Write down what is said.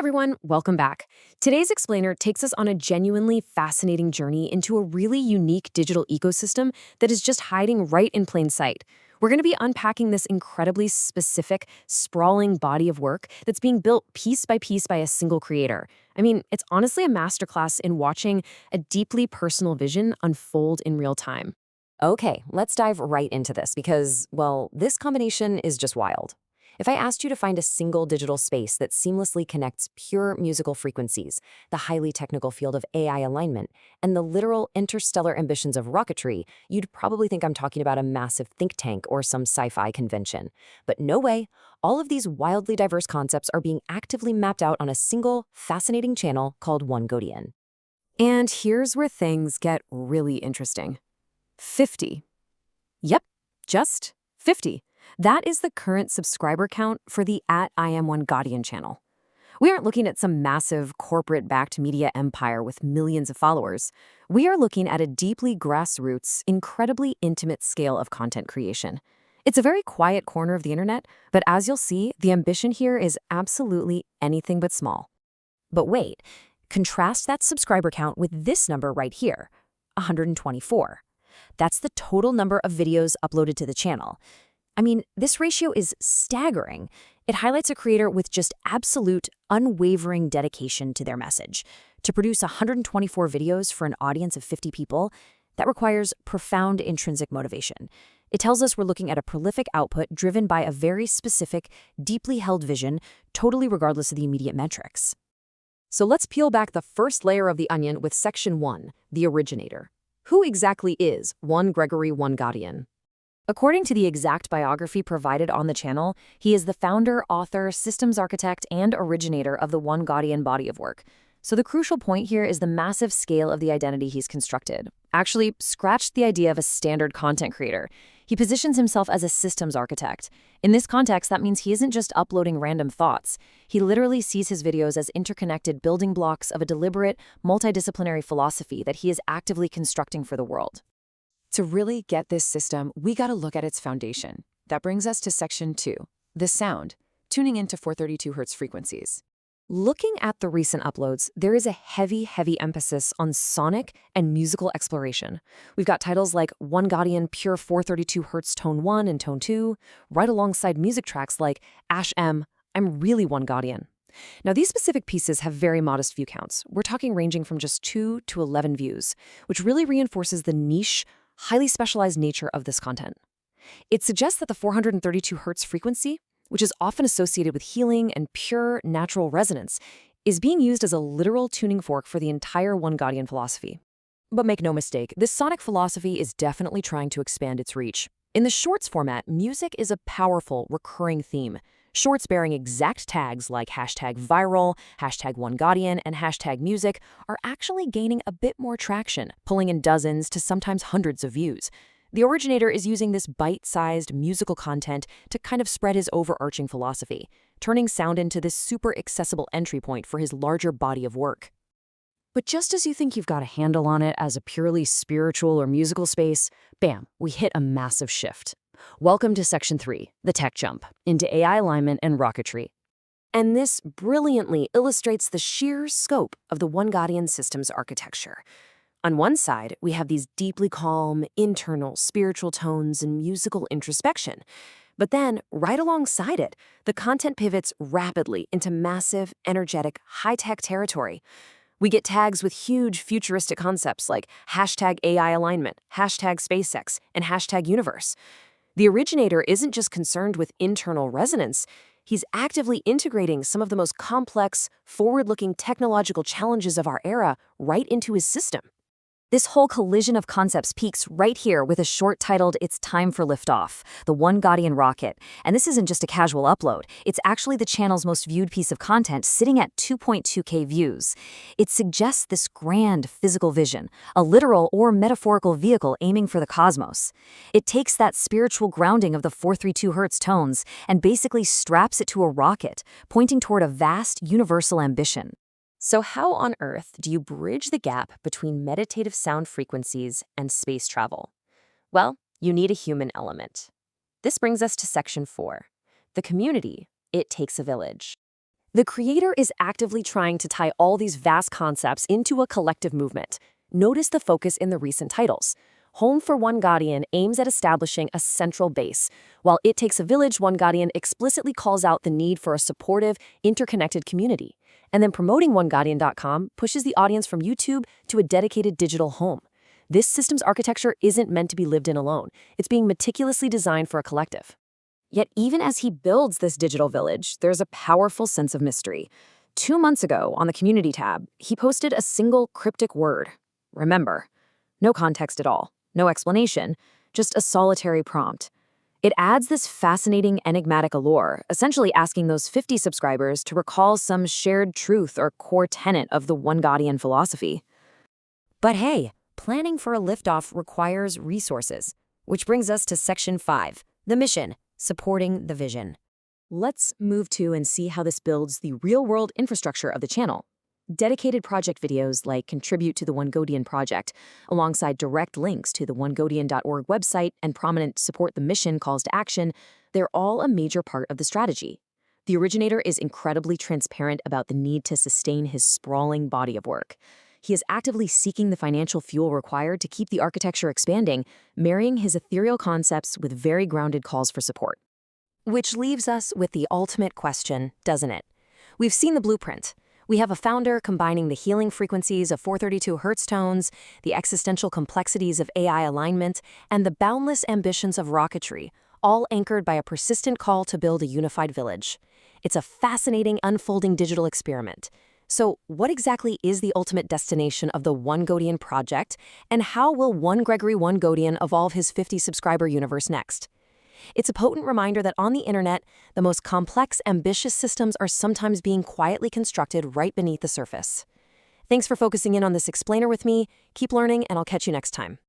everyone, welcome back. Today's explainer takes us on a genuinely fascinating journey into a really unique digital ecosystem that is just hiding right in plain sight. We're going to be unpacking this incredibly specific, sprawling body of work that's being built piece by a single creator. I mean, it's honestly a masterclass in watching a deeply personal vision unfold in real time. Okay, let's dive right into this because, well, this combination is just wild. If I asked you to find a single digital space that seamlessly connects pure musical frequencies, the highly technical field of AI alignment, and the literal interstellar ambitions of rocketry, you'd probably think I'm talking about a massive think tank or some sci-fi convention. But no way. All of these wildly diverse concepts are being actively mapped out on a single, fascinating channel called OneGodian. And here's where things get really interesting. 50. Yep, just 50. That is the current subscriber count for the @IamOneGodian channel. We aren't looking at some massive corporate-backed media empire with millions of followers. We are looking at a deeply grassroots, incredibly intimate scale of content creation. It's a very quiet corner of the internet, but as you'll see, the ambition here is absolutely anything but small. But wait, contrast that subscriber count with this number right here, 124. That's the total number of videos uploaded to the channel. I mean, this ratio is staggering. It highlights a creator with just absolute, unwavering dedication to their message. To produce 124 videos for an audience of 50 people, that requires profound intrinsic motivation. It tells us we're looking at a prolific output driven by a very specific, deeply held vision, totally regardless of the immediate metrics. So let's peel back the first layer of the onion with Section 1, the originator. Who exactly is Gregory OneGodian? According to the exact biography provided on the channel, he is the founder, author, systems architect, and originator of the OneGodian body of work. So the crucial point here is the massive scale of the identity he's constructed. Actually, scratch the idea of a standard content creator. He positions himself as a systems architect. In this context, that means he isn't just uploading random thoughts. He literally sees his videos as interconnected building blocks of a deliberate, multidisciplinary philosophy that he is actively constructing for the world. To really get this system, we got to look at its foundation. That brings us to Section 2, the sound, tuning into 432 Hz frequencies. Looking at the recent uploads, there is a heavy emphasis on sonic and musical exploration. We've got titles like OneGodian Pure 432 Hz Tone 1 and Tone 2, right alongside music tracks like Ash M, I'm Really OneGodian. Now, these specific pieces have very modest view counts. We're talking ranging from just 2 to 11 views, which really reinforces the niche, highly specialized nature of this content. It suggests that the 432 Hz frequency, which is often associated with healing and pure natural resonance, is being used as a literal tuning fork for the entire OneGodian philosophy. But make no mistake, this sonic philosophy is definitely trying to expand its reach. In the shorts format, music is a powerful, recurring theme. Shorts bearing exact tags like #viral, #OneGodian, and #music are actually gaining a bit more traction, pulling in dozens to sometimes hundreds of views. The originator is using this bite-sized musical content to kind of spread his overarching philosophy, turning sound into this super accessible entry point for his larger body of work. But just as you think you've got a handle on it as a purely spiritual or musical space, bam, we hit a massive shift. Welcome to Section 3, the tech jump, into AI alignment and rocketry. And this brilliantly illustrates the sheer scope of the OneGodian systems architecture. On one side, we have these deeply calm, internal, spiritual tones and musical introspection. But then, right alongside it, the content pivots rapidly into massive, energetic, high-tech territory. We get tags with huge futuristic concepts like #AI alignment, #SpaceX, and #universe. The originator isn't just concerned with internal resonance, he's actively integrating some of the most complex, forward-looking technological challenges of our era right into his system. This whole collision of concepts peaks right here with a short titled It's Time for Liftoff, the OneGodian rocket. And this isn't just a casual upload. It's actually the channel's most viewed piece of content, sitting at 2.2K views. It suggests this grand physical vision, a literal or metaphorical vehicle aiming for the cosmos. It takes that spiritual grounding of the 432 Hz tones and basically straps it to a rocket, pointing toward a vast universal ambition. So how on earth do you bridge the gap between meditative sound frequencies and space travel? Well, you need a human element. This brings us to Section 4. The community, it takes a village. The creator is actively trying to tie all these vast concepts into a collective movement. Notice the focus in the recent titles. Home for OneGodian aims at establishing a central base, while It Takes a Village, OneGodian explicitly calls out the need for a supportive, interconnected community. And then promoting OneGodian.com pushes the audience from YouTube to a dedicated digital home. This system's architecture isn't meant to be lived in alone. It's being meticulously designed for a collective. Yet even as he builds this digital village, there's a powerful sense of mystery. 2 months ago, on the Community tab, he posted a single cryptic word: remember. No context at all, no explanation, just a solitary prompt. It adds this fascinating enigmatic allure, essentially asking those 50 subscribers to recall some shared truth or core tenet of the OneGodian philosophy. But hey, planning for a liftoff requires resources, which brings us to Section 5, the mission. Supporting the vision. Let's move to and see how this builds the real-world infrastructure of the channel. Dedicated project videos like Contribute to the OneGodian project, alongside direct links to the OneGodian.org website and prominent Support the Mission calls to action, they're all a major part of the strategy. The originator is incredibly transparent about the need to sustain his sprawling body of work. He is actively seeking the financial fuel required to keep the architecture expanding, marrying his ethereal concepts with very grounded calls for support. Which leaves us with the ultimate question, doesn't it? We've seen the blueprint. We have a founder combining the healing frequencies of 432 Hz tones, the existential complexities of AI alignment, and the boundless ambitions of rocketry, all anchored by a persistent call to build a unified village. It's a fascinating, unfolding digital experiment. So what exactly is the ultimate destination of the OneGodian project, and how will OneGodian evolve his 50-subscriber universe next? It's a potent reminder that on the internet, the most complex, ambitious systems are sometimes being quietly constructed right beneath the surface. Thanks for focusing in on this explainer with me. Keep learning, and I'll catch you next time.